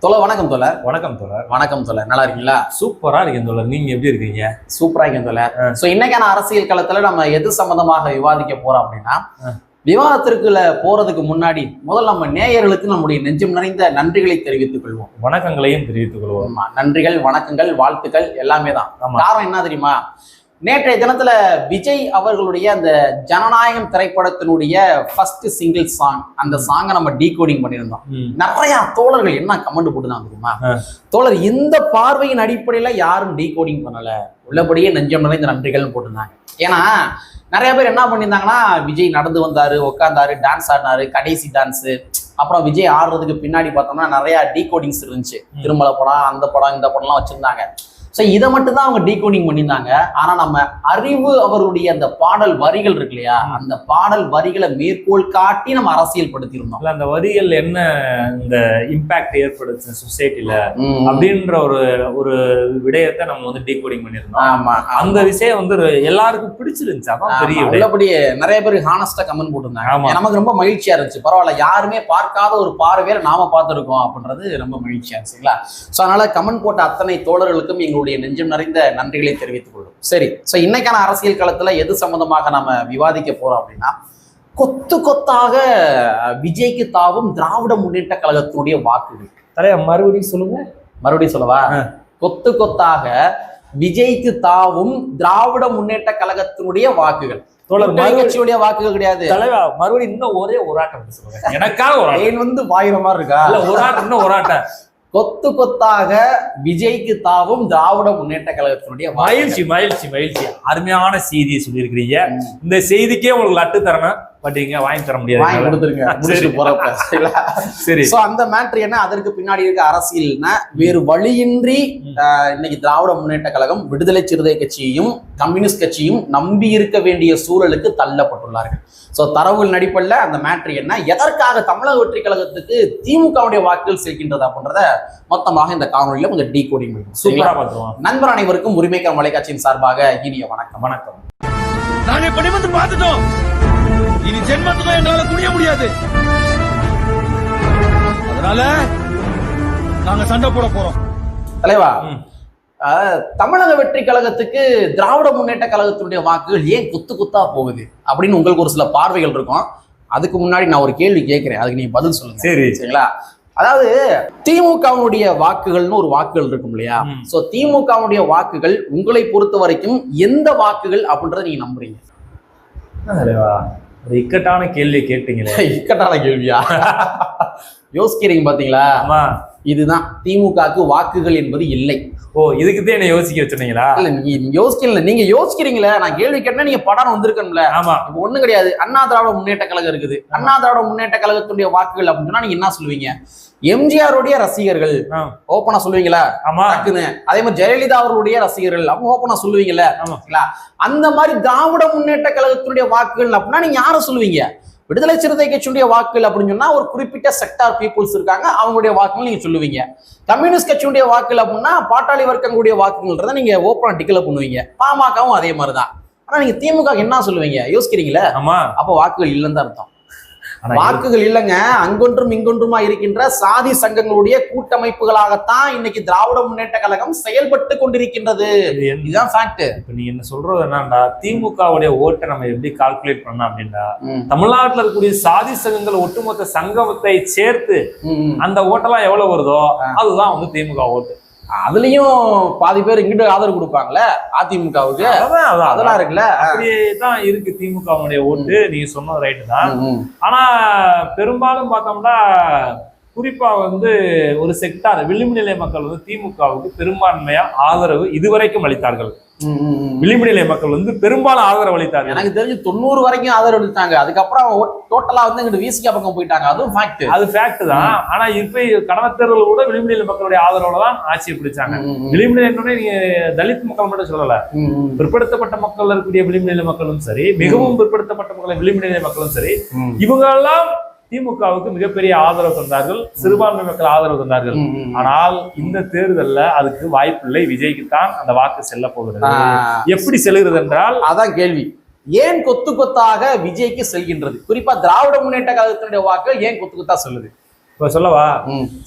தோழர் வணக்கம் தோழர். வணக்கம் தோழர். வணக்கம் தோழர், நல்லா இருக்கீங்களா? சூப்பரா இருக்கேன் தோழர். நீங்க எப்படி இருக்கீங்க? சூப்பரா இருக்கேன் தோழர். சோ இன்னைக்கான அரசியல் களத்துல நம்ம எது சம்பந்தமாக விவாதிக்க போறோம் அப்படின்னா, விவாதத்திற்குள்ள போறதுக்கு முன்னாடி முதல்ல நம்ம நேயர்களுக்கு நம்முடைய நெஞ்சம் நிறைந்த நன்றிகளை தெரிவித்துக் கொள்வோம். வணக்கங்களையும் தெரிவித்துக் கொள்வோம். நன்றிகள், வணக்கங்கள், வாழ்த்துக்கள் எல்லாமே தான். காரணம் என்ன தெரியுமா? நேற்றைய தினத்துல விஜய் அவர்களுடைய அந்த ஜனநாயகம் திரைப்படத்தினுடைய ஃபர்ஸ்ட் சிங்கிள் சாங், அந்த சாங்கை நம்ம டீகோடிங் பண்ணியிருந்தோம். நிறைய தோழர்கள் என்ன கமெண்ட் போட்டுதான் தெரியுமா? தோழர், இந்த பார்வையின் அடிப்படையில யாரும் டீகோடிங் பண்ணல, உள்ளபடியே நெஞ்சம் நிறைந்த நன்றிகள்னு போட்டிருந்தாங்க. ஏன்னா நிறைய பேர் என்ன பண்ணியிருந்தாங்கன்னா, விஜய் நடந்து வந்தாரு, உட்காந்தாரு, டான்ஸ் ஆடினாரு, கடைசி டான்ஸு, அப்புறம் விஜய் ஆடுறதுக்கு பின்னாடி பார்த்தோம்னா நிறைய டீகோடிங்ஸ் இருந்துச்சு. திருமலை படம், அந்த படம், இந்த படம்லாம் வச்சிருந்தாங்க. ஸோ இதை மட்டும் தான் அவங்க டீகோடிங் பண்ணியிருந்தாங்க. ஆனா நம்ம அறிவு அவருடைய அந்த பாடல் வரிகள் இருக்கு இல்லையா, அந்த பாடல் வரிகளை மேற்கோள் காட்டி நம்ம அரசியல் படுத்தியிருந்தோம். அந்த வரிகள் என்ன இந்த இம்பாக்ட் ஏற்படுத்து சொசைட்டில அப்படின்ற ஒரு விடயத்தை நம்ம வந்து டீகோடிங் பண்ணியிருந்தோம். ஆமா, அந்த விஷயம் வந்து எல்லாருக்கும் பிடிச்சிருந்துச்சு. அதான் பெரிய உள்ளபடியே நிறைய பேர் ஹானஸ்டா கமெண்ட் போட்டிருந்தாங்க. நமக்கு ரொம்ப மகிழ்ச்சியா இருந்துச்சு. பரவாயில்ல, யாருமே பார்க்காத ஒரு பார்வையில நாம பார்த்துருக்கோம் அப்படின்றது ரொம்ப மகிழ்ச்சியா இருந்துச்சுங்களா. ஸோ அதனால கமெண்ட் போட்ட அத்தனை தோழர்களுக்கும் எங்களுடைய நெஞ்சம் நிறைந்த நன்றிகளை தெரிவித்துக் கொள்ளும். சரி, சோ இன்னைக்கான அரசியல் களத்துல எது சம்பந்தமாக நம்ம விவாதிக்க போறோம் அப்படின்னா, கொத்து கொத்தாக விஜய்க்கு தாவும் திராவிட முன்னேற்ற கழகத்தினுடைய வாக்குகள். மறுபடியும் சொல்லுங்க. மறுபடியும் சொல்லவா? கொத்து கொத்தாக விஜய்க்கு தாவும் திராவிட முன்னேற்ற கழகத்தினுடைய வாக்குகள். கட்சியுடைய வாக்குகள் கிடையாது தலைவா. மறுபடியும் இன்னும் ஒரே ஒரு ஆட்டம் சொல்லுங்க. எனக்காக வந்து வாயிற மாதிரி இருக்கா? ஒரு ஆட்டம், இன்னும் ஒரு ஆட்டம். கொத்து கொத்தாக விஜய்க்கு தாவும் திராவிட முன்னேற்ற கழகத்தினுடைய மகிழ்ச்சி மகிழ்ச்சி மகிழ்ச்சி. அருமையான செய்தியை சொல்லியிருக்கிறீங்க. இந்த செய்திக்கே உங்களுக்கு லட்டு தரணும், பட் இங்க வாங்கி தர முடியாது. வாங்கி கொடுத்துருங்க போறப்ப. சரி, சோ அந்த மேட்ரு என்ன, அதற்கு பின்னாடி இருக்க அரசியல்னா, வேறு வழியின்றி இன்னைக்கு திராவிட முன்னேற்ற கழகம் விடுதலை சிறுத்தை கட்சியையும் கம்யூனிஸ்ட் கட்சியும் நம்பி இருக்க வேண்டிய சூழலுக்கு தள்ளப்பட்டுள்ளார்கள். சோ தரவுகள் அடிப்படையில் அந்த மேட்ரு என்ன, எதற்காக தமிழக வெற்றி கழகத்துக்கு திமுகவுடைய வாக்குகள் சேர்க்கின்றது அப்படின்றத மொத்தமாக இந்த காணொலியில கொஞ்சம் டீகோடிங் பண்ணுவோம். நண்பர் அனைவருக்கும் உரிமைக்கான மலைக்காட்சியின் சார்பாக இனிய வணக்கம். வணக்கம். நாங்க இப்படி வந்து பார்த்துட்டோம். இனி ஜென்மத்துக்கும் எங்களால குனிய முடியாது. அதனால நாங்க சண்டை போட போறோம். தலைவா, தமிழக வெற்றி கழகத்துக்கு திராவிட முன்னேற்ற கழகத்தினுடைய வாக்குகள் ஏன் குத்து குத்தா போகுது அப்படின்னு உங்களுக்கு ஒரு சில பார்வைகள் இருக்கும். அதுக்கு முன்னாடி நான் ஒரு கேள்வி கேட்கிறேன், அதுக்கு நீங்க பதில் சொல்லுங்க. சரிங்களா? அதாவது திமுகவுடைய வாக்குகள்னு ஒரு வாக்குகள் இருக்கும் இல்லையா? சோ திமுகவுடைய வாக்குகள் உங்களை பொறுத்த வரைக்கும் எந்த வாக்குகள் அப்படின்றத நீங்க நம்புறீங்க? இக்கட்டான கேள்வி கேட்டீங்களே. இக்கட்டான கேள்வியா? யோசிக்கிறீங்க பாத்தீங்களா? இதுதான் திமுகவுக்கு வாக்குகள் என்பது இல்லை. ஓ, இதுக்குதான் என்ன யோசிக்க வச்சிருந்தீங்களா? இல்ல, நீங்க யோசிக்கல, நீங்க யோசிக்கிறீங்களா? நான் கேள்வி கேட்டா நீங்க படம் வந்திருக்கணும்ல. ஆமா, இப்ப ஒண்ணும் கிடையாது. அண்ணா திராவிட முன்னேற்ற கழகம் இருக்குது. அண்ணா திராவிட முன்னேற்ற கழகத்துடைய வாக்குகள் அப்படின்னு சொன்னா நீங்க என்ன சொல்லுவீங்க? எம்ஜிஆருடைய ரசிகர்கள் ஓப்பனா சொல்லுவீங்களா? அதே மாதிரி ஜெயலலிதா அவர்களுடைய ரசிகர்கள் அவங்க ஓப்பனா சொல்லுவீங்கல்ல. அந்த மாதிரி திராவிட முன்னேற்ற கழகத்தினுடைய வாக்குகள் அப்படின்னா நீங்க யாரை சொல்லுவீங்க? விடுதலை சிறுத்தை கட்சியுடைய வாக்குகள் அப்படின்னு சொன்னா ஒரு குறிப்பிட்ட செக்டார் பீப்புள்ஸ் இருக்காங்க, அவங்களுடைய வாக்குகள் நீங்க சொல்லுவீங்க. கம்யூனிஸ்ட் கட்சியுடைய வாக்குகள் அப்படின்னா பாட்டாளி வர்க்கங்களுடைய வாக்குகள்ன்றதை நீங்க ஓப்பனா டிக்ளேர் பண்ணுவீங்க. பாமகவும் அதே மாதிரிதான். ஆனா நீங்க திமுக என்ன சொல்லுவீங்க? யோசிக்கிறீங்களா? அப்ப வாக்குகள் இல்லைன்னு தான் அர்த்தம். வாக்குகள் இல்லைங்க, அங்கொன்றும் இங்கொன்றுமா இருக்கின்ற சாதி சங்கங்களுடைய கூட்டமைப்புகளாகத்தான் இன்னைக்கு திராவிட முன்னேற்ற கழகம் செயல்பட்டு கொண்டிருக்கின்றது. இதுதான் ஃபேக்ட். இப்ப நீ என்ன சொல்றது என்னன்னா, திமுகவுடைய ஓட்டை நம்ம எப்படி கால்குலேட் பண்ணோம் அப்படின்னா, தமிழ்நாட்டுல இருக்கக்கூடிய சாதி சங்கங்கள் ஒட்டுமொத்த சங்கத்தை சேர்த்து அந்த ஓட்டெல்லாம் எவ்வளவு வருதோ அதுதான் வந்து திமுக ஓட்டு. அதுலயும் பாதி பேர் இங்கிட்ட ஆதரவு கொடுப்பாங்கல்ல அதிமுகவுக்கு, அதெல்லாம் இருக்குல்ல. அப்படியேதான் இருக்கு திமுகவுடைய ஓட்டு. நீங்க சொன்னது ரைட்டு தான். ஆனா பெரும்பாலும் பார்த்தோம்னா குறிப்பா வந்து ஒரு செக்டார் விளிம்பு நிலை மக்கள் வந்து திமுகவுக்கு பெரும்பான்மையா ஆதரவு இதுவரைக்கும் அளித்தார்கள். விளிம்பு நிலை மக்கள் வந்து பெரும்பாலும் ஆதரவு அளித்தார்கள். எனக்கு தெரிஞ்சு 90 வரைக்கும் ஆதரவு அளித்தாங்க. அதுக்கப்புறம் டோட்டலா வந்து இங்கிட்டு விசிகா பக்கம் போயிட்டாங்க. அதுவும் ஃபேக்ட். அது ஃபேக்ட் தான். ஆனா இப்ப கடந்த தேர்தல் கூட விளிம்பு நிலை மக்களுடைய ஆதரவுல தான் ஆட்சியை பிடிச்சாங்க. விளிம்பு நிலை நீங்க தலித் மக்கள் மட்டும் சொல்லல, பிற்படுத்தப்பட்ட மக்கள் இருக்கக்கூடிய விளிம்பு நிலை மக்களும் சரி, மிகவும் பிற்படுத்தப்பட்ட மக்கள் விளிம்பு நிலை மக்களும் சரி, இவங்க எல்லாம் திமுகவுக்கு மிகப்பெரிய ஆதரவு தந்தார்கள், சிறுபான்மை மக்கள் ஆதரவு தந்தார்கள். ஆனால் இந்த தேர்தல்ல அதுக்கு வாய்ப்பில்லை. விஜய்க்கு தான் அந்த வாக்கு செல்ல போகிறது. எப்படி செல்கிறது என்றால் அதான் கேள்வி. ஏன் கொத்து கொத்தாக விஜய்க்கு செல்கின்றது? குறிப்பா திராவிட முன்னேற்ற கழகத்தினுடைய வாக்கு ஏன் கொத்து கொத்தா சொல்லுது? இப்ப சொல்லவா,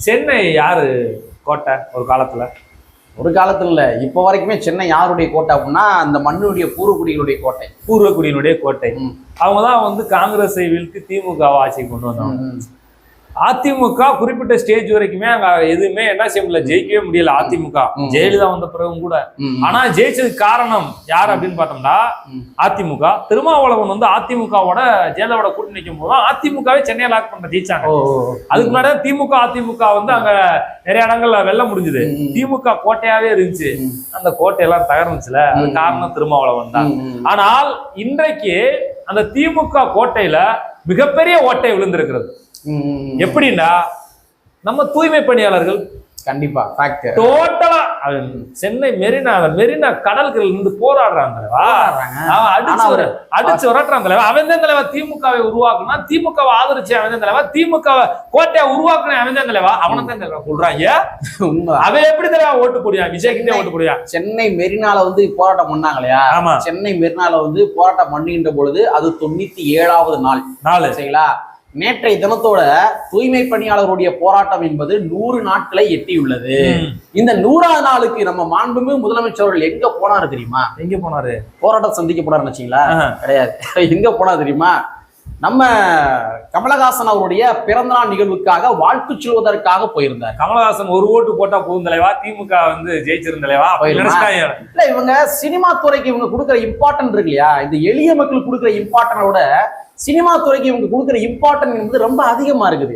சென்னை யாரு கோட்டை ஒரு காலத்துல? ஒரு காலத்துல இல்ல, இப்ப வரைக்குமே சென்னை யாருடைய கோட்டை அப்படின்னா அந்த மண்ணுடைய பூர்வக்குடிகளுடைய கோட்டை. பூர்வக்குடியினுடைய கோட்டை. அவங்கதான் வந்து காங்கிரஸை வீழ்த்தி திமுக ஆட்சிக்கு கொண்டு வந்தாங்க. அதிமுக குறிப்பிட்ட ஸ்டேஜ் வரைக்குமே அங்க எதுவுமே என்ன செய்ய முடியல, ஜெயிக்கவே முடியல அதிமுக. ஜெயலலிதா வந்த பிறகும் கூட. ஆனா ஜெயிச்சதுக்கு காரணம் யார் அப்படின்னு பார்த்தோம்னா அதிமுக. திருமாவளவன் வந்து அதிமுகவோட ஜெயலலிதாவோட கூட்டணி நிற்கும் போது அதிமுகவே சென்னையை லாக் பண்ண ஜெயிச்சாங்க. அதுக்கு முன்னாடி திமுக அதிமுக வந்து அங்க நிறைய இடங்கள்ல வெல்ல முடிஞ்சது. திமுக கோட்டையாவே இருந்துச்சு. அந்த கோட்டையெல்லாம் தகர்ந்துச்சுல, அது காரணம் திருமாவளவன் தான். ஆனால் இன்றைக்கு அந்த திமுக கோட்டையில மிகப்பெரிய ஓட்டை விழுந்திருக்கிறது. எப்படின்னா நம்ம தூய்மை பணியாளர்கள் கண்டிப்பா டோட்டலா சென்னை மெரினா கடல்கள் இருந்து போராடுறாங்க. அடிச்சு வரட்டுறான் தலைவா. அவன் தான் தலைவா திமுகவை உருவாக்குனா, திமுகவை ஆதரிச்சு அவன் தான் தலைவா, திமுக கோட்டையை உருவாக்குன அவன் தான் தலைவா. அவனை தான் தலைவா சொல்றாங்க. அவன் எப்படி தலைவா ஓட்டு போடுவான்? விஜய்கிட்டே ஓட்டு போடுவான். சென்னை மெரினால வந்து போராட்டம் பண்ணாங்க இல்லையா? ஆமா, சென்னை மெரினால வந்து போராட்டம் பண்ணுகின்ற பொழுது அது 97வது நாள் சரிங்களா? நேற்றைய தினத்தோட தூய்மை பணியாளர்களுடைய போராட்டம் என்பது 100 நாட்களை எட்டியுள்ளது. இந்த 100வது நாளுக்கு நம்ம மாண்புமிகு முதலமைச்சர்கள் எங்க போனாரு தெரியுமா? எங்க போனாரு? போராட்டம் சந்திக்க போனாரு நினைச்சீங்களா? கிடையாது. எங்க போனாரு தெரியுமா? நம்ம கமலஹாசன் அவருடைய பிறந்தநாள் நிகழ்வுக்காக வாழ்த்து சொல்வதற்காக போயிருந்தார். கமலஹாசன் ஒரு ஓட்டு போட்டா போகும் தலைவா, திமுக வந்து ஜெயிச்சிருந்தலைவா. இல்ல, இவங்க சினிமா துறைக்கு இவங்க கொடுக்குற இம்பார்ட்டன்ட் இருக்கு இல்லையா? இந்த எளிய மக்களுக்கு கொடுக்குற இம்பார்ட்டனோட சினிமா துறைக்கு இவங்க கொடுக்குற இம்பார்ட்டன்ட் என்பது ரொம்ப அதிகமா இருக்குது.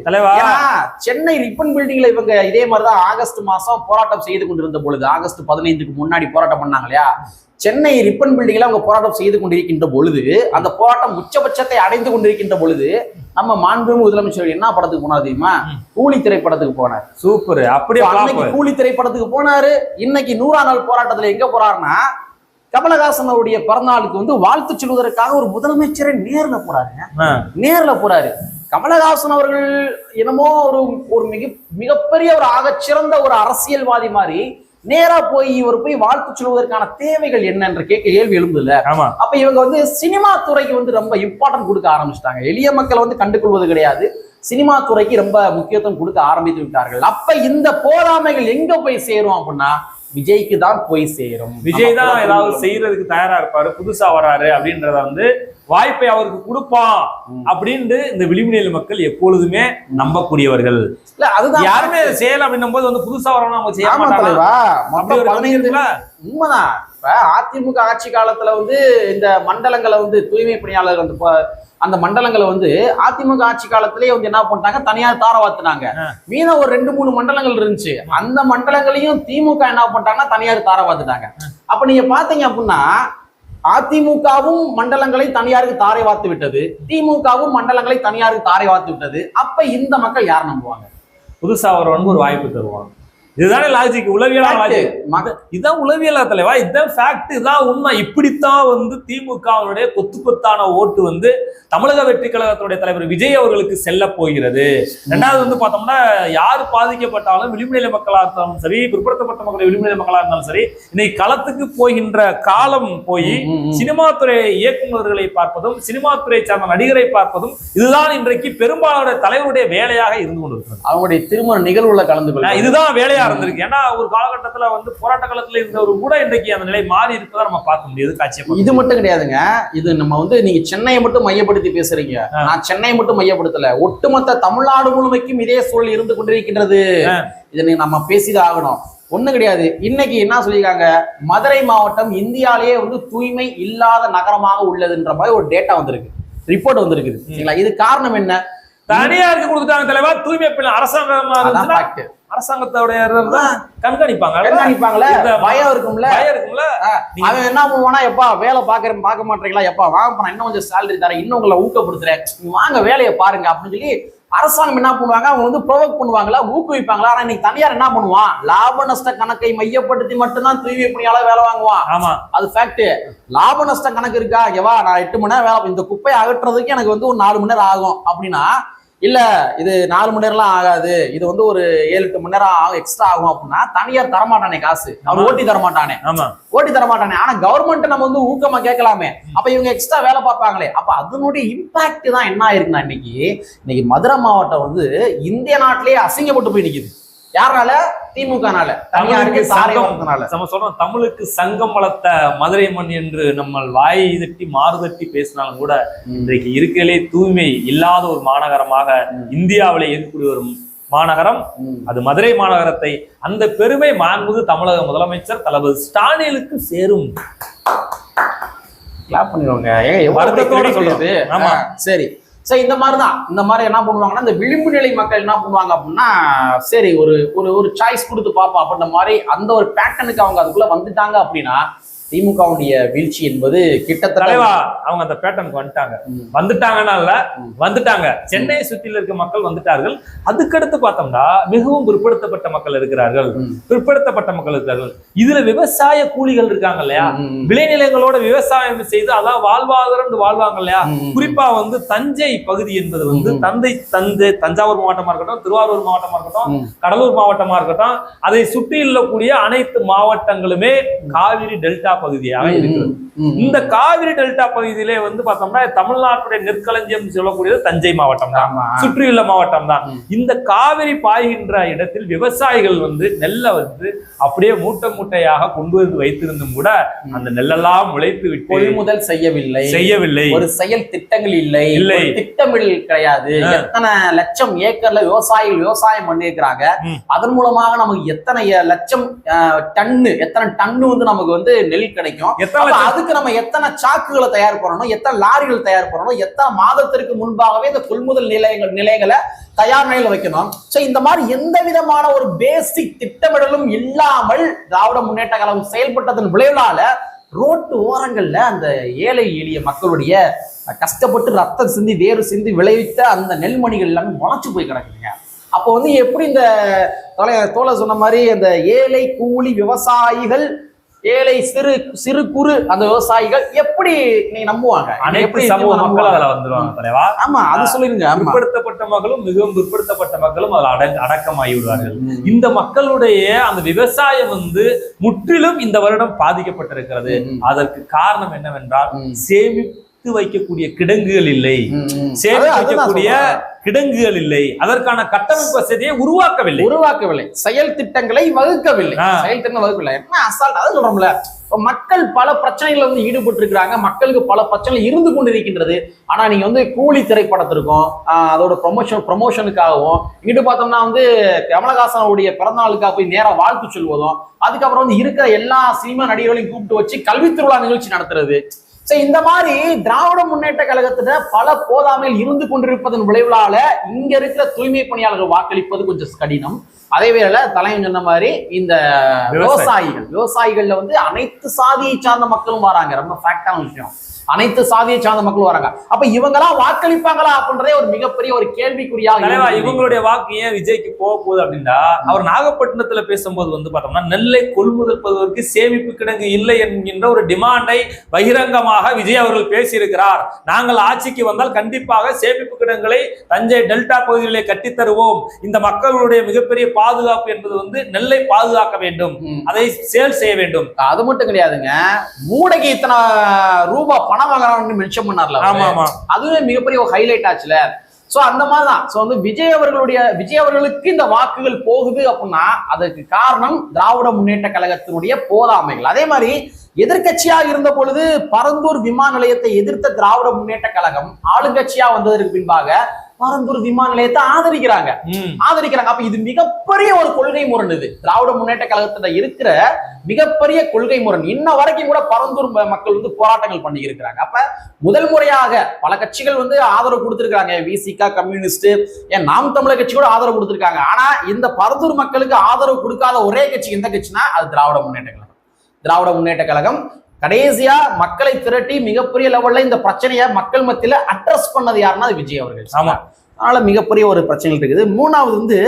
சென்னை ரிப்பன் பில்டிங்ல இவங்க இதே மாதிரிதான் ஆகஸ்ட் மாசம் போராட்டம் செய்து கொண்டிருந்த பொழுது, ஆகஸ்ட் 15க்கு முன்னாடி போராட்டம் பண்ணாங்க இல்லையா? சென்னை ரிப்பன் பில்டிங்ல அவங்க போராட்டம் செய்து கொண்டிருக்கின்ற பொழுது, அந்த போராட்டம் உச்சபட்சத்தை அடைந்து கொண்டிருக்கின்ற பொழுது நம்ம மாண்புமிகு முதலமைச்சர் என்ன படத்துக்கு போனார் தெரியுமா? கூலி திரைப்படத்துக்கு போனார். சூப்பர். அப்படியே கூலி திரைப்படத்துக்கு போனாரு. இன்னைக்கு 100ஆம் நாள் போராட்டத்துல எங்க போறாருன்னா கமலஹாசன் அவருடைய பிறந்தநாளுக்கு வந்து வாழ்த்து சொல்வதற்காக ஒரு முதலமைச்சரை நேர்ல போறாரு. கமலஹாசன் அவர்கள் என்னமோ ஒரு மிகப்பெரிய ஒரு ஆகச்சிறந்த ஒரு அரசியல்வாதி மாதிரி நேரா போய் இவர் போய் வாழ்த்து சொல்வதற்கான தேவைகள் என்ன என்ற கேள்வி எழும்புதுல. அப்ப இவங்க வந்து சினிமா துறைக்கு வந்து ரொம்ப இம்பார்ட்டன்ட் கொடுக்க ஆரம்பிச்சிட்டாங்க. எளிய மக்கள் வந்து கண்டுகொள்வது கிடையாது, சினிமா துறைக்கு ரொம்ப முக்கியத்துவம் கொடுக்க ஆரம்பித்து விட்டார்கள். அப்ப இந்த போராமைகள் எங்க போய் சேரும் அப்படின்னா விஜய்க்கு தான் போய் சேரும். விஜய் தான் ஏதாவது செய்யறதுக்கு தயாரா இருப்பாரு, புதுசா வராரு அப்படின்றத வந்து வாய்ப்பை அவருக்கு கொடுப்பான் அப்படின்னு இந்த விளிம்புநிலை மக்கள் எப்பொழுதுமே நம்பக்கூடியவர்கள். இல்ல, அதுதான் யாருமே செய்யல அப்படின்னும் போது வந்து புதுசா வரணும் அவங்க செய்ய மாட்டாங்க. உண்மைதான். இப்ப அதிமுக ஆட்சி காலத்துல வந்து இந்த மண்டலங்களை வந்து தூய்மை பணியாளர்கள் அந்த மண்டலங்களை வந்து அதிமுக ஆட்சி காலத்திலேயே வந்து என்ன பண்ணிட்டாங்க, தனியார் தாரவாத்துனாங்க. மீன ஒரு 2-3 மண்டலங்கள் இருந்துச்சு. அந்த மண்டலங்களையும் திமுக என்ன பண்ணிட்டாங்கன்னா தனியார் தாரவாத்துட்டாங்க. அப்ப நீங்க பாத்தீங்க அப்படின்னா அதிமுகவும் மண்டலங்களை தனியாருக்கு தாரை வார்த்து விட்டது, திமுகவும் மண்டலங்களை தனியாருக்கு தாரை வார்த்து விட்டது. அப்ப இந்த மக்கள் யார் நம்புவாங்க? புதுசா வரவனுக்கு ஒரு வாய்ப்பு தருவாங்க. இதுதானே லாஜிக், உளவியலா லாஜிக். இதான் உளவியலா தலைவா, இதுதான் ஃபேக்ட், இதான் உண்மை. இப்படித்தான் வந்து திமுகவுடைய கொத்தான ஓட்டு வந்து தமிழக வெற்றி கழகத்துடைய தலைவர் விஜய் அவர்களுக்கு செல்ல போகிறது. ரெண்டாவது வந்து பார்த்தோம்னா யாரு பாதிக்கப்பட்டாலும் விளிம்புநிலை மக்களா இருந்தாலும் சரி, பிற்படுத்தப்பட்ட மக்கள் விளிம்புநிலை மக்களா இருந்தாலும் சரி, இன்னைக்கு களத்துக்கு போகின்ற காலம் போய் சினிமா துறை இயக்குநர்களை பார்ப்பதும் சினிமா துறை சார்ந்த நடிகரை பார்ப்பதும் இதுதான் இன்றைக்கு பெரும்பாலான தலைவருடைய வேலையாக இருந்து கொண்டிருக்கிறது. அவங்களுடைய திருமண நிகழ்வுல கலந்து கொள்ள இதுதான் வேலையா இருந்திருக்கு. ஏன்னா ஒரு காலகட்டத்துல வந்து போராட்ட காலத்துல இருந்தவரு கூட இன்றைக்கு அந்த நிலை மாறி இருப்பதா நம்ம பார்க்க முடியுது காட்சியை. இது மட்டும் கிடையாதுங்க, இது நம்ம வந்து நீங்க சென்னையை மட்டும் மையப்படுத்தி பேசுறீங்க. நான் சென்னையை மட்டும் மையப்படுத்தல, ஒட்டுமொத்த தமிழ்நாடு முழுமைக்கும் இதே சூழல் இருந்து கொண்டிருக்கின்றது. இதை நம்ம பேசிதான் ஆகணும். ஒண்ணு கிடையாது. இன்னைக்கு என்ன சொல்லியிருக்காங்க, மதுரை மாவட்டம் இந்தியாலேயே வந்து தூய்மை இல்லாத நகரமாக உள்ளதுன்ற மாதிரி ஒரு டேட்டா வந்திருக்கு, ரிப்போர்ட் வந்திருக்குது. சரிங்களா? இது காரணம் என்ன? தனியாருக்கு கொடுத்துட்டாங்க தலைவா. தூய்மை அரசாங்கத்தோடைய கண்காணிப்பாங்களே, பயம் இருக்கும்ல. அவன் என்ன பண்ணுவானா, எப்பா வேலை பார்க்க மாட்டீங்களா, எப்பா வாங்க இன்னும் கொஞ்சம் சேலரி தரேன், இன்னும் உங்களை ஊக்கப்படுத்துறேன், வாங்க வேலையை பாருங்க அப்படின்னு சொல்லி அரசாங்கம் என்ன பண்ணுவாங்க, அவங்க வந்து ப்ரொவோக் பண்ணுவாங்களா, ஊக்குவிப்பாங்களா. ஆனா இன்னைக்கு தனியார் என்ன பண்ணுவான், லாப நஷ்ட கணக்கை மையப்படுத்தி மட்டும்தான் தூய்மை பணியாளர் வேலை வாங்குவான். ஆமா, அது ஃபேக்ட். லாப நஷ்ட கணக்கு இருக்கா, எவா நான் 8 மணி நேரம் வேலை, இந்த குப்பையை அகற்றுறதுக்கு எனக்கு வந்து ஒரு 4 மணி நேரம் ஆகும் அப்படின்னா இல்ல இது 4 மணி நேரம்லாம் ஆகாது, இது வந்து ஒரு 7-8 மணி நேரம் ஆகும், எக்ஸ்ட்ரா ஆகும் அப்படின்னா தனியார் தரமாட்டானே காசு, அவன் ஓட்டி தரமாட்டானே. ஆமா, ஓட்டி தரமாட்டானே. ஆனா கவர்மெண்ட் நம்ம வந்து ஊக்கமா கேட்கலாமே, அப்ப இவங்க எக்ஸ்ட்ரா வேலை பார்ப்பாங்களே. அப்ப அதனுடைய இம்பாக்ட் தான் என்ன ஆயிருக்குன்னா இன்னைக்கு மதுரை மாவட்டம் வந்து இந்திய நாட்டிலேயே அசிங்கப்பட்டு போய் நிக்குது. யாருனால? திமுகனால. நம்ம சொல்றோம் தமிழுக்கு சங்கம் வளர்த்த மதுரை மண் என்று நம்ம வாயை தட்டி மாறுதட்டி பேசினாலும் கூட இன்றைக்கு இருக்கையிலே தூய்மை இல்லாத ஒரு மாநகரமாக இந்தியாவிலே இருக்கக்கூடிய ஒரு மாநகரம் அது மதுரை மாநகரத்தை. அந்த பெருமை மாண்புமிகு தமிழக முதலமைச்சர் தளபதி ஸ்டாலினுக்கு சேரும். கிளாப் பண்ணிடுவாங்க. வருத்தத்தோட சொல்றது. ஆமா, சரி. சரி, இந்த மாதிரி என்ன பண்ணுவாங்கன்னா, இந்த விளிம்பு நிலை மக்கள் என்ன பண்ணுவாங்க அப்படின்னா, சரி ஒரு ஒரு சாய்ஸ் கொடுத்து பார்ப்போம் அப்படின்ற மாதிரி அந்த ஒரு பேட்டர்னுக்கு அவங்க அதுக்குள்ள வந்துட்டாங்க அப்படின்னா திமுகவுடைய வீழ்ச்சி என்பது கிட்டத்தட்ட அவங்க அந்த பேட்டர்னுக்கு வந்துட்டாங்க. சென்னையை சுற்றில இருக்க மக்கள் வந்துட்டார்கள். அதுக்கடுத்து பார்த்தோம்னா மிகவும் பிற்படுத்தப்பட்ட மக்கள் இருக்கிறார்கள். இதுல விவசாய கூலிகள் இருக்காங்க இல்லையா, விளைநிலங்களோட விவசாயம் செய்து அதான் வாழ்வாதாரம் வாழ்வாங்க இல்லையா. குறிப்பா வந்து தஞ்சை பகுதி என்பது வந்து தஞ்சாவூர் மாவட்டமா இருக்கட்டும், திருவாரூர் மாவட்டமா இருக்கட்டும், கடலூர் மாவட்டமா இருக்கட்டும், அதை சுற்றி இருக்கக்கூடிய அனைத்து மாவட்டங்களுமே காவிரி டெல்டா பகுதியாக இருக்கிறது. இந்த காவிரி டெல்டா பகுதியிலே வந்து பார்த்தோம்னா தமிழ்நாட்டுடைய நெற்களஞ்சியம் சொல்லக்கூடியது தஞ்சை மாவட்டம் தான், சுற்றியுள்ள மாவட்டம் தான். இந்த காவிரி பாய்கின்ற இடத்தில் விவசாயிகள் வந்து நெல்லை வந்து அப்படியே மூட்டையாக கொண்டு வந்து வைத்திருந்தும் கூட அந்த நெல்லெல்லாம் முளைத்து விட்டு கொள்முதல் செய்யவில்லை. ஒரு செயல் திட்டங்கள் இல்லை, திட்டமிடல் கிடையாது. எத்தனை லட்சம் ஏக்கர்ல விவசாயம் பண்ணிருக்கிறாங்க. அதன் மூலமாக நமக்கு எத்தனை லட்சம் டன்னு வந்து நமக்கு வந்து நெல் கிடைக்கும். அதுக்கு நம்ம எத்தனை சாக்குகளை தயார் பண்ணணும், எத்தனை லாரிகள் தயார் பண்ணணும், எத்தனை மாதத்திற்கு முன்பாகவே இந்த கொள்முதல் நிலையங்களை தயார் நிலையில வைக்கணும். சோ இந்த மாதிரி எந்த விதமான ஒரு பேசிக் திட்டமிடலும் இல்லாமல் திராவிட முன்னேற்ற கழகம் செயல்பட்டதன் விளைவால ரோட்டு ஓரங்கள்ல அந்த ஏழை எளிய மக்களுடைய கஷ்டப்பட்டு ரத்தம் சிந்தி வேறு சிந்தி விளைவித்த அந்த நெல்மணிகள் எல்லாமே முளைச்சு போய் கிடக்குதுங்க. அப்போ வந்து எப்படி இந்த தோழர் சொன்ன மாதிரி அந்த ஏழை கூலி விவசாயிகள், ஏழை சிறு குறு அந்த விவசாயிகள் எப்படி நீங்க நம்புவாங்க? எப்படி சமூக மக்கள் அதுல வந்துருவாங்க தலைவா? ஆமா, அது சொல்லிருங்க. பிற்படுத்தப்பட்ட மக்களும் மிகவும் பிற்படுத்தப்பட்ட மக்களும் அதுல அடக்கமாகி விடுவார்கள். இந்த மக்களுடைய அந்த விவசாயம் வந்து முற்றிலும் இந்த வருடம் பாதிக்கப்பட்டிருக்கிறது. அதற்கு காரணம் என்னவென்றால் சேமித்து வைக்கக்கூடிய கிடங்குகள் இல்லை, அதற்கான கட்டமைப்பு வசதியை உருவாக்கவில்லை, செயல் திட்டங்களை வகுக்கவில்லை. என்ன அசால்ட், அதை சொல்றோம்ல. மக்கள் பல பிரச்சனைகள் வந்து ஈடுபட்டு இருக்கிறாங்க, மக்களுக்கு பல பிரச்சனைகள் இருந்து கொண்டிருக்கின்றது. ஆனா நீங்க வந்து கூலி திரைப்படத்திற்கும் அதோட ப்ரமோஷனுக்காகவும் இங்கிட்டு பார்த்தோம்னா வந்து கமலஹாசனுடைய பிறந்தநாளுக்காக போய் நேரா வாழ்த்து சொல்வதும், அதுக்கப்புறம் வந்து இருக்கிற எல்லா சினிமா நடிகர்களையும் கூப்பிட்டு வச்சு கல்வி திருவிழா நிகழ்ச்சி நடத்துறது. இந்த மாதிரி திராவிட முன்னேற்ற கழகத்துல பல போதாமையில் இருந்து கொண்டிருப்பதன் விளைவுலால இங்க இருக்கிற தூய்மை பணியாளர்கள் வாக்களிப்பது கொஞ்சம் கடினம். அதே வேளை தலைவன் சொன்ன மாதிரி இந்த விவசாயிகள்ல வந்து அனைத்து சாதியை சார்ந்த மக்களும் வராங்க. ரொம்ப ஃபேக்டான விஷயம், அனைத்து சாதியை சார்ந்த மக்கள் வராங்க. அப்ப இவங்கெல்லாம் வாக்களிப்பாங்களா அப்படின்றதே ஒரு மிகப்பெரிய ஒரு கேள்விக்குறியாக. இவங்களுடைய வாக்கு ஏன் விஜய்க்கு போக போகுது அப்படின்னா, அவர் நாகப்பட்டினத்துல பேசும்போது வந்து பார்த்தோம்னா நெல்லை கொள்முதல் பண்ணுவதற்கு சேமிப்பு கிடங்கு இல்லை என்கின்ற ஒரு டிமாண்டை பகிரங்கமாக விஜய் அவர்கள் பேசியிருக்கிறார். நாங்கள் ஆட்சிக்கு வந்தால் கண்டிப்பாக சேமிப்பு கிடங்குகளை தஞ்சை டெல்டா பகுதிகளிலே கட்டித்தருவோம். இந்த மக்களுடைய மிகப்பெரிய பாதுகாப்பு என்பது வந்து நெல்லை பாதுகாக்க வேண்டும், அதை சேல் செய்ய வேண்டும். அது மட்டும் கிடையாதுங்க, மூடைக்கு இத்தனை ரூபாய் பணம் வாங்குறான்னு மென்ஷன் பண்ணார்ல, அதுவே மிகப்பெரிய ஒரு ஹைலைட் ஆச்சுல. சோ அந்த மாதிரிதான். சோ வந்து விஜய் அவர்களுக்கு இந்த வாக்குகள் போகுது அப்படின்னா அதுக்கு காரணம் திராவிட முன்னேற்ற கழகத்தினுடைய போதாமைகள். அதே மாதிரி எதிர்கட்சியாக இருந்த பொழுது பரந்தூர் விமான நிலையத்தை எதிர்த்த திராவிட முன்னேற்ற கழகம் ஆளுங்கட்சியா வந்ததற்கு பின்பாக பரந்தூர் விமான நிலையத்தை ஆதரிக்கிறாங்க. அப்ப இது மிகப்பெரிய ஒரு கொள்கை முரண். இது திராவிட முன்னேற்ற கழகத்துல இருக்கிற மிகப்பெரிய கொள்கை முரண். இன்ன வரைக்கும் கூட பரந்தூர் மக்கள் வந்து போராட்டங்கள் பண்ணி இருக்கிறாங்க. அப்ப முதல் முறையாக பல கட்சிகள் வந்து ஆதரவு கொடுத்திருக்காங்க, விசிகா, கம்யூனிஸ்ட், நாம் தமிழர் கட்சி கூட ஆதரவு கொடுத்திருக்காங்க. ஆனா இந்த பரந்தூர் மக்களுக்கு ஆதரவு கொடுக்காத ஒரே கட்சி எந்த கட்சினா அது திராவிட முன்னேற்ற கழகம். கடைசியா மக்களை திரட்டி மிகப்பெரிய லெவல்ல இந்த பிரச்சனையை மக்கள் மத்தியில அட்ரஸ் பண்ணது யாருன்னா அது விஜய் அவர்கள். ஆமா, அதனால மிகப்பெரிய ஒரு பிரச்சனை இருக்குது. மூணாவது வந்து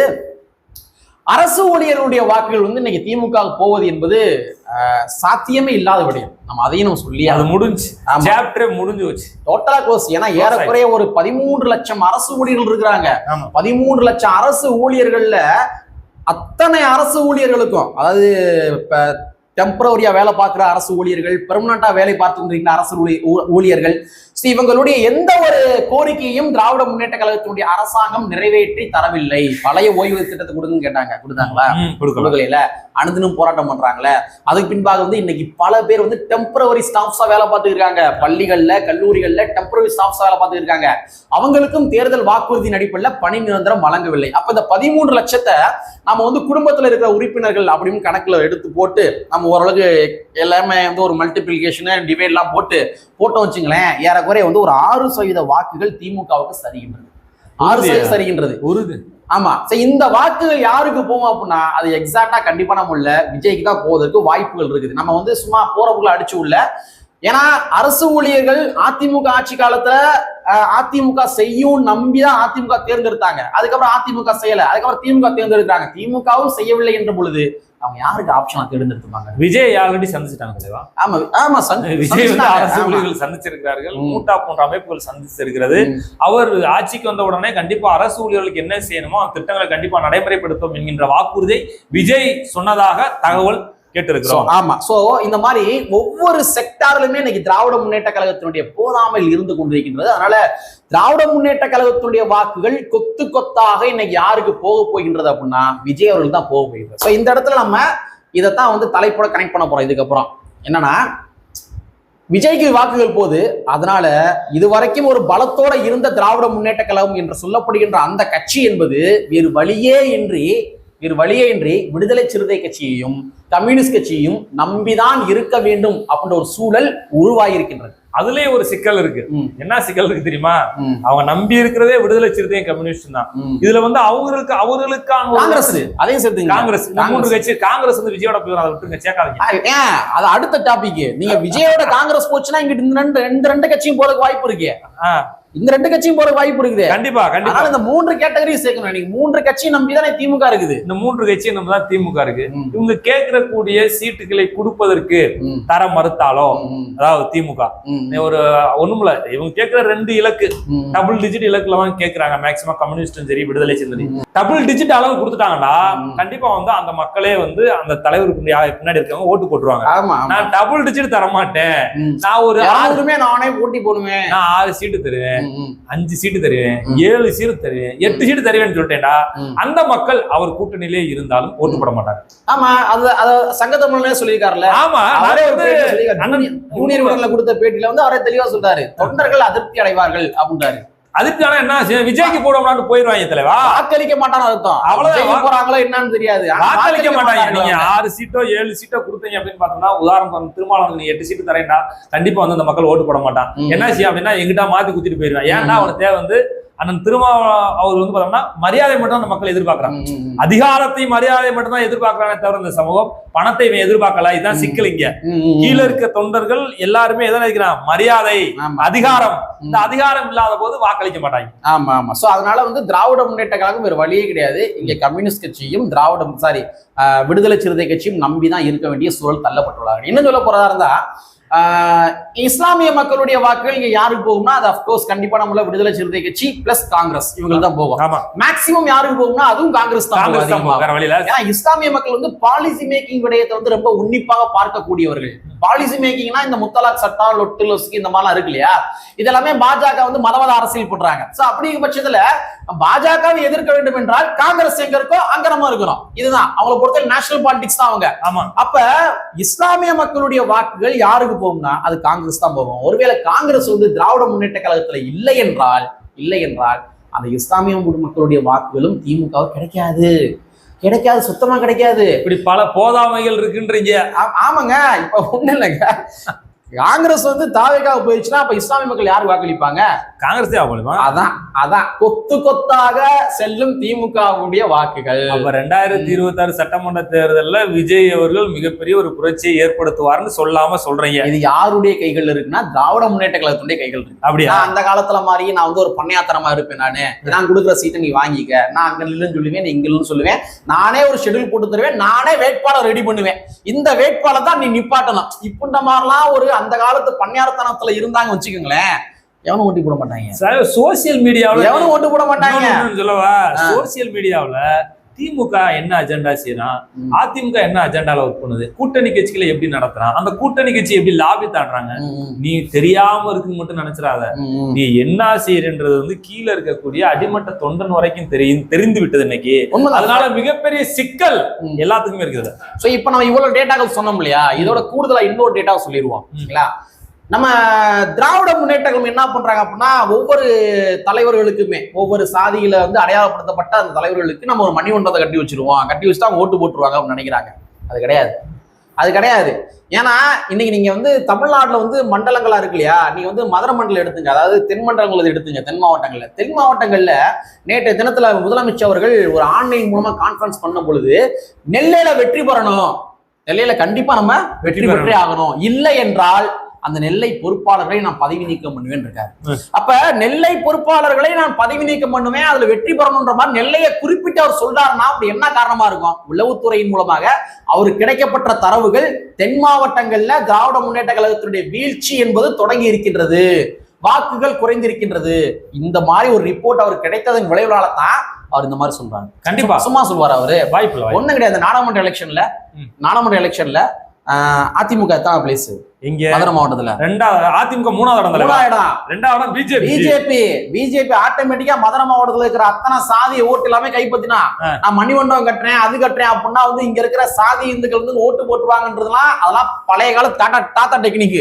அரசு ஊழியர்களுடைய வாக்குகள் வந்து இன்னைக்கு திமுக போவது என்பது சாத்தியமே இல்லாத விடயம். நம்ம அதையும் நம்ம சொல்லி அது முடிஞ்சு முடிஞ்சு வச்சு டோட்டலா க்ளோஸ். ஏன்னா ஏறக்குறைய ஒரு 13 லட்சம் அரசு ஊழியர்கள் இருக்கிறாங்க. 13 லட்சம் அரசு ஊழியர்கள்ல அத்தனை அரசு ஊழியர்களுக்கும், அதாவது இப்ப டெம்பரவரியா வேலை பார்க்கிற அரசு ஊழியர்கள், பெர்மனண்டா வேலை பார்த்து கொண்டிருக்கிற அரசு ஊழியர்கள், இவங்களுடைய எந்த ஒரு கோரிக்கையும் திராவிட முன்னேற்ற கழகத்தினுடைய அரசாங்கம் நிறைவேற்றி தரவில்லை. பழைய ஓய்வு திட்டத்தை கொடுங்கன்னு கேட்டாங்க, கொடுத்தாங்களா? கொடுக்கல. அனுதினம் போராட்டம் பண்றாங்களே. அதுக்கு பின்பாக வந்து இன்னைக்கு பல பேர் வந்து டெம்பரவரி ஸ்டாஃப்ஸா வேலை பார்த்து இருக்காங்க. பள்ளிகள்ல, கல்லூரிகள்ல டெம்பரவரி ஸ்டாஃப்ஸா வேலை பார்த்து இருக்காங்க. அவங்களுக்கும் தேர்தல் வாக்குறுதியின் அடிப்படையில் பணி நிரந்தரம் வழங்கவில்லை. அப்ப இந்த 13 லட்சத்தை நம்ம வந்து குடும்பத்துல இருக்கிற உறுப்பினர்கள் அப்படின்னு கணக்குல எடுத்து போட்டு நம்ம ஓரளவுக்கு எல்லாமே வந்து ஒரு மல்டிபிளிகேஷன் டிவைட் எல்லாம் போட்டோம் வச்சுங்களேன், ஏறக்குறைய வந்து ஒரு 6% வாக்குகள் திமுகவுக்கு சரிகின்றது. 6% சரிகின்றது. ஆமா. இந்த வாக்குகள் யாருக்கு போகும் அப்படின்னா அது எக்ஸாக்டா கண்டிப்பா நம்ம உள்ள விஜய்க்கு தான் போவதற்கு வாய்ப்புகள் இருக்குது. நம்ம வந்து சும்மா போறவங்களை அடிச்சு உள்ள. ஏன்னா அரசு ஊழியர்கள் அதிமுக ஆட்சி காலத்துல அதிமுக செய்யும் நம்பிதான் அதிமுக தேர்ந்தெடுத்தாங்க. அதுக்கப்புறம் அதிமுக செய்யல, அதுக்கப்புறம் திமுக தேர்ந்தெடுக்கிறாங்க. திமுகவும் செய்யவில்லை என்ற பொழுது அவங்க யாருக்கு ஆப்ஷனா தேர்ந்தெடுத்துப்பாங்க? விஜய் ஆல்ரெடி சந்திச்சிட்டாங்க. ஆமா ஆமா, விஜய் வந்து அரசு ஊழியர்கள் சந்திச்சிருக்கிறார்கள், மூட்டா போன்ற அமைப்புகள் சந்திச்சிருக்கிறது. அவர் ஆட்சிக்கு வந்த உடனே கண்டிப்பா அரசு ஊழியர்களுக்கு என்ன செய்யணுமோ அந்த திட்டங்களை கண்டிப்பா நடைமுறைப்படுத்தும் என்கின்ற வாக்குறுதியை விஜய் சொன்னதாக தகவல் கேட்டிருக்கிறோம். ஆமா. சோ இந்த மாதிரி ஒவ்வொரு செக்டாரிலுமே இன்னைக்கு திராவிட முன்னேற்ற கழகத்தினுடைய போதாமையில் இருந்து கொண்டிருக்கின்றது. அதனால திராவிட முன்னேற்ற கழகத்தினுடைய வாக்குகள் கொத்து கொத்தாக இன்னைக்கு யாருக்கு போக போகின்றது அப்படின்னா விஜய் அவர்கள் தான் போக போகின்றது. சோ இந்த இடத்துல நம்ம இதைத்தான் வந்து தலைப்போட கனெக்ட் பண்ண போறோம். இதுக்கப்புறம் என்னன்னா விஜய்க்கு வாக்குகள் போது, அதனால இதுவரைக்கும் ஒரு பலத்தோட இருந்த திராவிட முன்னேற்ற கழகம் என்று சொல்லப்படுகின்ற அந்த கட்சி என்பது வேறு வழியே இன்றி விடுதலை சிறுத்தை கட்சியையும் கம்யூனிஸ்ட் கட்சியையும் நம்பிதான் இருக்க வேண்டும் அப்படின்ற ஒரு சூழல் உருவாகியிருக்கின்றது. அதுலயே ஒரு சிக்கல் இருக்கு. என்ன சிக்கல் இருக்கு தெரியுமா? அவங்க நம்பி இருக்கிறதே விடுதலை சிறுத்தையும் கம்யூனிஸ்ட் தான். இதுல வந்து அவர்களுக்கான காங்கிரஸ், அதையும் சேர்த்து காங்கிரஸ் 3 கட்சி. காங்கிரஸ் வந்து விஜயோட போய் அதை விட்டுருங்க, சேர்க்காதீங்க. அது அடுத்த டாபிக். நீங்க விஜயோட காங்கிரஸ் போச்சுன்னா இங்கிட்டு இந்த ரெண்டு கட்சியும் போறதுக்கு வாய்ப்பு இருக்கு. இந்த 2 கட்சியும் போற வாய்ப்பு இருக்குது. கண்டிப்பா. இந்த 3 கேட்டகரி சேர்க்கணும். நீங்க 3 கட்சி நம்பிதானே திமுக இருக்குது. இந்த 3 கட்சியை நம்பிதான் திமுக இருக்கு. இவங்க கேட்கக்கூடிய சீட்டுகளை கொடுப்பதற்கு தர மறுத்தாலோ, அதாவது திமுக ஒரு ஒண்ணுமில்ல, இவங்க கேட்கிற 2 இலக்கு டபுள் டிஜிட் இலக்குல கேட்கறாங்க. மேக்சிமம் கம்யூனிஸ்டும் சரி விடுதலை சிறுத்தை டபுள் டிஜிட் அளவு கொடுத்துட்டாங்கன்னா கண்டிப்பா வந்து அந்த மக்களே வந்து அந்த தலைவருக்கு பின்னாடி இருக்கவங்க ஓட்டு போட்டுருவாங்க. நான் டபுள் டிஜிட் தர மாட்டேன், நான் ஒரு நானே போட்டி போடுவேன், நான் 6 சீட்டு தருவேன், 5 சீட்டு தருவேன், 7 சீட்டு தருவேன், 8 சீட்டு தருவேன்னு சொல்லிட்டேன்டா, அந்த மக்கள் அவர் கூட்டணியிலே இருந்தாலும் ஓட்டு போட மாட்டாங்க. ஆமா, அது சங்கத்தமிழ்ல சொல்லியிருக்காருல்ல. ஆமா, ஜூனியர் உடல்ல கொடுத்த பேட்டியில வந்து அவரே தெளிவா சொல்றாரு, தொண்டர்கள் அதிருப்தி அடைவார்கள் அப்படின்றாரு. அதிருப்தியான என்ன விஜய்க்கு போடுவாங்கன்னு போயிருவாங்க தலைவா. வாக்களிக்க மாட்டான்னு அர்த்தம். அவ்வளவுதான் போறாங்களோ என்னன்னு தெரியாது, வாக்களிக்க மாட்டாங்க. நீங்க 6 சீட்டோ 7 சீட்டோ கொடுத்தீங்க அப்படின்னு பார்த்தோம்னா, உதாரணம் திருமாவளவன் 8 சீட்டு தரேன்டா, கண்டிப்பா வந்து அந்த மக்கள் ஓட்டு போட மாட்டான். என்ன செய்ய அப்படின்னா எங்கிட்ட மாத்தி குத்திட்டு போயிருவான். ஏன்னா அவனுக்கு தேவை வந்து அண்ணன் திருமாவளவன் அவர் வந்து பார்த்தோம்னா மரியாதை மட்டும் அந்த மக்கள் எதிர்பார்க்கிறாங்க. அதிகாரத்தை மரியாதை மட்டும் தான் எதிர்பார்க்கிறானே தவிர இந்த சமூகம் பணத்தை இவன் எதிர்பார்க்கல. இதுதான் சிக்கல். இங்க கீழே இருக்க தொண்டர்கள் எல்லாருமே எதை நினைக்கிறான்? மரியாதை, அதிகாரம். இந்த அதிகாரம் இல்லாத போது வாக்களிக்க மாட்டாங்க. ஆமா ஆமா. சோ அதனால வந்து திராவிட முன்னேற்ற கழகம் வேறு வழியே கிடையாது. இங்க கம்யூனிஸ்ட் கட்சியும் விடுதலை சிறுத்தை கட்சியும் நம்பிதான் இருக்க வேண்டிய சூழல் தள்ளப்பட்டுள்ளாங்க. என்ன சொல்ல போறதா இருந்தா, இஸ்லாமிய மக்களுடைய வாக்குகள் இங்க யாருக்கு போகும்னா அது அப்கோர்ஸ் கண்டிப்பா நம்மள விடுதலை சிறுத்தை கட்சி பிளஸ் காங்கிரஸ் இவங்களுக்கு தான் போகும். மேக்சிமம் யாருக்கு போகும்னா அதுவும் காங்கிரஸ் தான். இஸ்லாமிய மக்கள் வந்து பாலிசி மேக்கிங் விடயத்தை வந்து ரொம்ப உன்னிப்பாக பார்க்கக்கூடியவர்கள். பாலிசி மேக்கிங்னா இந்த முத்தலாக் சட்டம், லொட்டு லொஸ்கி இந்த மாதிரிலாம் இருக்கு இல்லையா, இதெல்லாமே பாஜக வந்து மதவாத அரசியல் பண்றாங்க. சோ அப்படிங்கிற பட்சத்துல பாஜகவை எதிர்க்க வேண்டும் என்றால் காங்கிரஸ் எங்க இருக்கோ அங்க நம்ம இருக்கிறோம். இதுதான் அவங்களை பொறுத்த நேஷனல் பாலிடிக்ஸ் தான் அவங்க. அப்ப இஸ்லாமிய மக்களுடைய வாக்குகள் யாருக்கு போகும்னா அது காங்கிரஸ் தான் போகும். ஒருவேளை காங்கிரஸ் வந்து திராவிட முன்னேற்ற கழகத்துல இல்லை என்றால் அந்த இஸ்லாமிய மக்களுடைய வாக்குகளும் திமுக கிடைக்காது, சுத்தமா கிடைக்காது. இப்படி பல போதாமைகள் இருக்குன்றீங்க. ஆமாங்க. இப்ப ஒண்ணு இல்லைங்க, காங்கிரஸ் வந்து தாவேக்காக போயிடுச்சுன்னா அப்ப இஸ்லாமிய மக்கள் யாரு வாக்களிப்பாங்க? காங்கிரஸ் தான். அதான் கொத்து கொத்தாக செல்லும் திமுகவுடைய வாக்குகள். அப்ப 2026 சட்டமன்ற தேர்தல்ல விஜய் அவர்கள் மிகப்பெரிய ஒரு புரட்சியை ஏற்படுத்துவார்னு சொல்லாம சொல்றீங்க. இது யாருடைய கைகள் இருக்குன்னா திராவிட முன்னேற்ற கழகத்துடைய கைகள் இருக்கு. அப்படியா? அந்த காலத்துல மாதிரி நான் வந்து ஒரு பண்ணையாத்தனமா இருப்பேன். நான் கொடுக்குற சீட்டை நீ வாங்கிக்க, நான் அங்க இல்லைன்னு சொல்லுவேன், நீ இங்க இல்லைன்னு சொல்லுவேன், நானே ஒரு ஷெட்யூல் போட்டு தருவேன், நானே வேட்பாளர் ரெடி பண்ணுவேன், இந்த வேட்பாளர் தான் நீ நிப்பாட்டணும். இப்ப இந்த மாதிரிலாம் ஒரு அந்த காலத்து பண்ணையாரத்தனத்துல இருந்தாங்க வச்சுக்கோங்களேன், எவனும் ஓட்டி போட மாட்டாங்க. சோசியல் மீடியாவில் எவனும் ஓட்டு போட மாட்டாங்க. சொல்லவா, சோசியல் மீடியாவில் திமுக என்ன அஜெண்டா செய்யறான், அதிமுக என்ன அஜெண்டால ஒர்க் பண்ணுது, கூட்டணி கட்சிகளை எப்படி நடத்துறான், அந்த கூட்டணி கட்சி எப்படி லாபி தாடுறாங்க, நீ தெரியாம இருக்குன்னு மட்டும் நினைச்சிடாத. நீ என்ன செய்யறது வந்து கீழே இருக்கக்கூடிய அடிமட்ட தொண்டன் வரைக்கும் தெரிந்து விட்டது இன்னைக்கு. அதனால மிகப்பெரிய சிக்கல் எல்லாத்துக்குமே இருக்குது. சோ இப்ப நம்ம இவ்வளவு டேட்டாக்கள் சொன்னோம் இல்லையா, இதோட கூடுதலா இன்னொரு டேட்டாவை சொல்லிடுவோம். நம்ம திராவிட முன்னேற்றம் என்ன பண்றாங்க அப்படின்னா, ஒவ்வொரு தலைவர்களுக்குமே ஒவ்வொரு சாதியில வந்து அடையாளப்படுத்தப்பட்ட அந்த தலைவர்களுக்கு நம்ம ஒரு மணிமண்டபத்தை கட்டி வச்சிருவோம், கட்டி வச்சுட்டு அவங்க ஓட்டு போட்டுருவாங்க அப்படின்னு நினைக்கிறாங்க. அது கிடையாது. ஏன்னா இன்னைக்கு நீங்க வந்து தமிழ்நாட்டுல வந்து மண்டலங்களா இருக்கு இல்லையா, நீங்க வந்து மதுரை மண்டலம் எடுத்துங்க, அதாவது தென் மண்டலங்களை எடுத்துங்க. தென் மாவட்டங்கள்ல நேற்றைய தினத்துல முதலமைச்சர் அவர்கள் ஒரு ஆன்லைன் மூலமா கான்ஃபரன்ஸ் பண்ண பொழுது, நெல்லையில வெற்றி பெறணும், நெல்லையில கண்டிப்பா நம்ம வெற்றி பெற்றே ஆகணும், இல்லை என்றால் அந்த நெல்லை பொறுப்பாளர்களை நான் பதவி நீக்கம் பண்ணுவேன் இருக்காரு. அப்ப நெல்லை பொறுப்பாளர்களை நான் பதவி நீக்கம் பண்ணுவேன், அதுல வெற்றி பெறணும்ன்ற மாதிரி நெல்லையை குறிப்பிட்டு அவர் சொல்றாருன்னா அப்படி என்ன காரணமா இருக்கும்? உளவுத்துறையின் மூலமாக அவருக்கு கிடைக்கப்பட்ட தரவுகள் தென் மாவட்டங்கள்ல திராவிட முன்னேற்ற கழகத்தினுடைய வீழ்ச்சி என்பது தொடங்கி இருக்கின்றது, வாக்குகள் குறைந்திருக்கின்றது. இந்த மாதிரி ஒரு ரிப்போர்ட் அவர் கிடைத்ததன் விளைவுனால தான் அவர் இந்த மாதிரி சொல்றாங்க. கண்டிப்பா சும்மா சொல்வார் அவரு? வாய்ப்பு ஒண்ணும் கிடையாது. நாடாளுமன்ற எலெக்ஷன்ல அதிமுக எத்தனை பிளேஸ் இங்க மதுரை மாவட்டத்துல? அதிமுக 3வது இடம். பிஜேபி ஆட்டோமேட்டிக்கா மதுரை மாவட்டத்துல இருக்கிற அத்தனை சாதி ஓட்டு எல்லாமே கைப்பற்றினா, நான் மணிமண்டபம் கட்டுறேன் அது கட்டுறேன் அப்படின்னா வந்து இங்க இருக்கிற சாதி இந்துக்கள் வந்து ஓட்டு போட்டுவாங்கன்றதுலாம் அதெல்லாம் பழைய கால தாத்தா டெக்னிக்.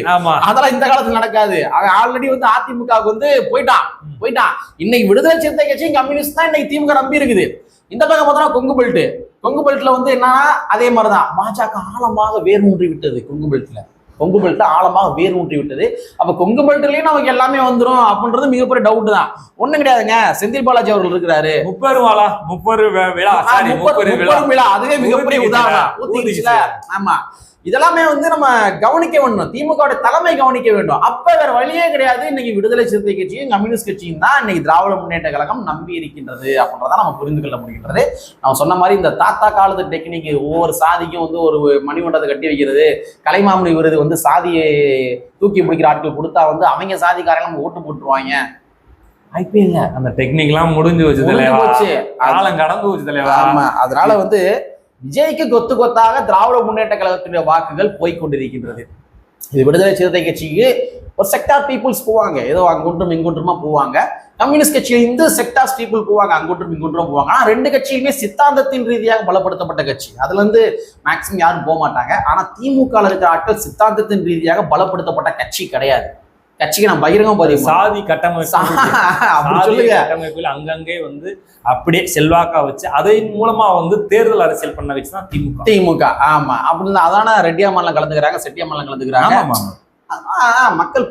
அதெல்லாம் இந்த காலத்துல நடக்காது. ஆல்ரெடி வந்து அதிமுகவுக்கு வந்து போயிட்டான். இன்னைக்கு விடுதலை சிறுத்தை கட்சியும் கம்யூனிஸ்ட் தான் இன்னைக்கு திமுக நம்பி இருக்குது. இந்த பக்கம் பார்த்தோம்னா கொங்கு பெல்ட்ல வந்து என்னன்னா அதே மாதிரிதான் பாஜக ஆழமாக வேர் ஊன்றி விட்டது. கொங்கு பெல்ட்ல ஆழமாக வேர் ஊன்றி விட்டது. அப்ப கொங்கு பெல்ட்லயும் நமக்கு எல்லாமே வந்துரும் அப்படின்றது மிகப்பெரிய டவுட் தான். ஒண்ணும் கிடையாதுங்க. செந்தில் பாலாஜி அவர்கள் இருக்கிறாரு, முப்பெரு விழா, அதுவே மிகப்பெரிய உதாரணம். ஆமா, இதெல்லாமே வந்து நம்ம கவனிக்க வேண்டும், திமுக தலைமை கவனிக்க வேண்டும். அப்ப வேற வழியே கிடையாது. இன்னைக்கு விடுதலை சிறுத்தை கட்சியும் கம்யூனிஸ்ட் கட்சியும் தான் இன்னைக்கு திராவிட முன்னேற்ற கழகம் நம்பி இருக்கின்றது அப்படின்றத நம்ம புரிந்து கொள்ள முடிகின்றது. நம்ம சொன்ன மாதிரி இந்த தாத்தா காலத்து டெக்னிக், ஒவ்வொரு சாதிக்கும் வந்து ஒரு மணிமண்டபத்தை கட்டி வைக்கிறது, கலைமாமணி விருது வந்து சாதியை தூக்கி பிடிக்கிற ஆட்கள் கொடுத்தா வந்து அவங்க சாதிக்காரங்க நம்ம ஓட்டு போட்டுருவாங்க. ஐபிஎல்ல அந்த டெக்னிக் எல்லாம் முடிஞ்சு வச்சு காலம் கடந்து வச்சு தலைவா. ஆமா, அதனால வந்து விஜய்க்கு கொத்து கொத்தாக திராவிட முன்னேற்ற கழகத்துடைய வாக்குகள் போய்கொண்டிருக்கின்றது. இது விடுதலை சிறுத்தை கட்சிக்கு ஒரு செக்டார் பீப்புள்ஸ் போவாங்க, ஏதோ அங்கொன்றும் இங்கொன்றுமா போவாங்க. கம்யூனிஸ்ட் கட்சியில் இந்த செக்டார்ஸ் பீப்புள் போவாங்க, அங்கொன்றும் இங்கொன்றும் போவாங்க. ஆனா ரெண்டு கட்சியுமே சித்தாந்தத்தின் ரீதியாக பலப்படுத்தப்பட்ட கட்சி, அதுல இருந்து மேக்சிமம் யாரும் போக மாட்டாங்க. ஆனா திமுக இருக்கிற ஆட்கள் சித்தாந்தத்தின் ரீதியாக பலப்படுத்தப்பட்ட கட்சி கிடையாது. கட்சிக்கு நான் பகிரங்க சாதி கட்டமைப்பில் அங்கங்கே வந்து அப்படியே செல்வாக்கா வச்சு அதன் மூலமா வந்து தேர்தல் அரசியல் பண்ண வச்சுதான் திமுக. ஆமா, அப்படின்னு அதான ரெட்டியாமல்லாம் கலந்துக்கிறாங்க, செட்டியாமல்லாம் கலந்துக்கிறாங்க. மக்கள்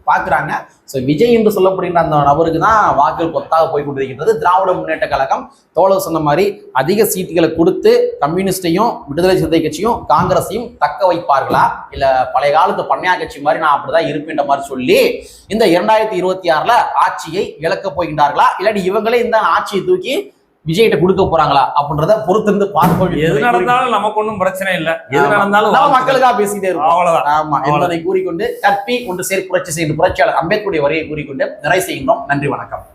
பாக்குறாங்க. சோ விஜய் என்று சொல்லப்படுகின்ற அந்த நபருக்கு தான் வாக்குகள் கொத்தாக போய் கொண்டிருக்கின்றது. திராவிட முன்னேற்ற கழகம் தோழர் சொன்ன மாதிரி அதிக சீட்டுகளை கொடுத்து கம்யூனிஸ்டையும் விடுதலை சிறுத்தை கட்சியும் காங்கிரஸையும் தக்க வைப்பார்களா, இல்ல பழைய காலத்து பண்ணையா கட்சி மாதிரி நான் அப்படிதான் இருப்பேன்ற மாதிரி சொல்லி இந்த 2026 ஆட்சியை இழக்க போகின்றார்களா, இல்லாட்டி இவங்களே இந்த ஆட்சியை தூக்கி விஜய்கிட்ட கொடுக்க போறாங்களா அப்படின்றத பொறுத்திருந்து பார்ப்போம். எது நடந்தாலும் நமக்கு ஒன்றும் பிரச்சனை இல்லை, எது நடந்தாலும் நம்ம மக்களுக்காக பேசிட்டே இருக்கோம், அவ்வளவுதான். ஆமா, என்பதை கூறிக்கொண்டு கற்பி ஒன்று சேர் புரட்சி செய்யும் புரட்சியாளர் அம்பேத்கருடைய வரையை கூறிக்கொண்டு நிறைவு செய்கின்றோம். நன்றி, வணக்கம்.